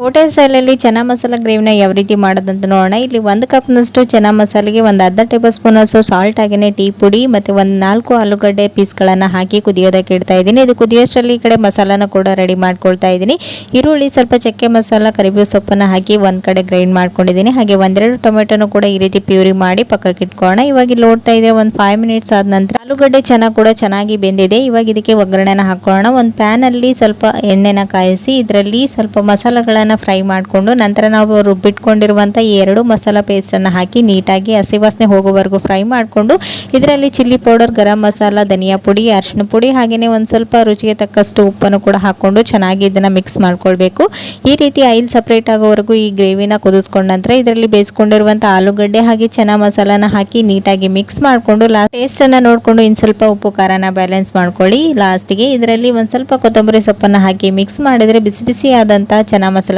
Hotel ಸ್ಟೈಲಲ್ಲಿ ಚನಾ ಮಸಾಲ ಗ್ರೇವಿನ ಯಾವ ರೀತಿ ಮಾಡೋದಂತ ನೋಡೋಣ. ಇಲ್ಲಿ 1 ಕಪ್ನಷ್ಟು ಚನಾ ಮಸಾಲೆಗೆ ಒಂದು ಅರ್ಧ ಟೇಬಲ್ ಸ್ಪೂನ್ ಅಷ್ಟು ಸಾಲ್ಟ್ ಹಾಗೆಯೇ ಟೀ ಪುಡಿ ಮತ್ತು ಒಂದು 4 ಆಲೂಗಡ್ಡೆ ಪೀಸ್ಗಳನ್ನು ಹಾಕಿ ಕುದಿಯೋದಕ್ಕೆ ಇಡ್ತಾ ಇದ್ದೀನಿ. ಇದು ಕುದಿಯೋಷ್ಟರಲ್ಲಿ ಈ ಕಡೆ ಮಸಾಲಾನ ಕೂಡ ರೆಡಿ ಮಾಡ್ಕೊಳ್ತಾ ಇದ್ದೀನಿ. ಈರುಳ್ಳಿ, ಸ್ವಲ್ಪ ಚಕ್ಕೆ ಮಸಾಲ, ಕರಿಬೇವು ಸೊಪ್ಪನ್ನು ಹಾಕಿ ಒಂದು ಕಡೆ ಗ್ರೈಂಡ್ ಮಾಡ್ಕೊಂಡಿದ್ದೀನಿ. ಹಾಗೆ ಒಂದೆರಡು ಟೊಮೆಟೊನು ಕೂಡ ಈ ರೀತಿ ಪ್ಯೂರಿ ಮಾಡಿ ಪಕ್ಕಕ್ಕೆ ಇಟ್ಕೊಳ್ಳೋಣ. ಇವಾಗ ಇಲ್ಲಿ ನೋಡ್ತಾ ಇದ್ರೆ ಒಂದು 5 ಮಿನಿಟ್ಸ್ ಆದ ನಂತರ ಆಲೂಗಡ್ಡೆ ಕೂಡ ಚೆನ್ನಾಗಿ ಬೆಂದಿದೆ. ಇವಾಗ ಇದಕ್ಕೆ ಒಗ್ಗರಣೆನ ಹಾಕೊಳ್ಳೋಣ. ಒಂದು ಪ್ಯಾನ್ ಅಲ್ಲಿ ಸ್ವಲ್ಪ ಎಣ್ಣೆನ ಕಾಯಿಸಿ ಇದರಲ್ಲಿ ಸ್ವಲ್ಪ ಮಸಾಲೆಗಳ ಫ್ರೈ ಮಾಡಿಕೊಂಡು ನಂತರ ನಾವು ರುಬ್ಬಿಟ್ಕೊಂಡಿರುವಂಥ ಈ 2 ಮಸಾಲ ಪೇಸ್ಟನ್ನು ಹಾಕಿ ನೀಟಾಗಿ ಹಸಿ ವಾಸನೆ ಹೋಗೋವರೆಗೂ ಫ್ರೈ ಮಾಡಿಕೊಂಡು ಇದರಲ್ಲಿ ಚಿಲ್ಲಿ ಪೌಡರ್, ಗರಂ ಮಸಾಲ, ಧನಿಯಾ ಪುಡಿ, ಅರಿಶಿನ ಪುಡಿ ಹಾಗೆಯೇ ಒಂದು ಸ್ವಲ್ಪ ರುಚಿಗೆ ತಕ್ಕಷ್ಟು ಉಪ್ಪನ್ನು ಕೂಡ ಹಾಕ್ಕೊಂಡು ಚೆನ್ನಾಗಿ ಇದನ್ನು ಮಿಕ್ಸ್ ಮಾಡ್ಕೊಳ್ಬೇಕು. ಈ ರೀತಿ ಆಯಿಲ್ ಸಪ್ರೇಟ್ ಆಗೋವರೆಗೂ ಈ ಗ್ರೇವಿನ ಕುದಿಸ್ಕೊಂಡ ನಂತರ ಇದರಲ್ಲಿ ಬೇಯಿಸ್ಕೊಂಡಿರುವಂಥ ಆಲೂಗಡ್ಡೆ ಹಾಗೆ ಚನಾ ಮಸಾಲಾನ ಹಾಕಿ ನೀಟಾಗಿ ಮಿಕ್ಸ್ ಮಾಡಿಕೊಂಡು ಟೇಸ್ಟನ್ನು ನೋಡಿಕೊಂಡು ಇನ್ನು ಸ್ವಲ್ಪ ಉಪ್ಪು ಖಾರನ ಬ್ಯಾಲೆನ್ಸ್ ಮಾಡ್ಕೊಳ್ಳಿ. ಲಾಸ್ಟಿಗೆ ಇದರಲ್ಲಿ ಒಂದು ಸ್ವಲ್ಪ ಕೊತ್ತಂಬರಿ ಸೊಪ್ಪನ್ನು ಹಾಕಿ ಮಿಕ್ಸ್ ಮಾಡಿದರೆ ಬಿಸಿ ಬಿಸಿ ಆದಂಥ ಚನಾ ಮಸಾಲ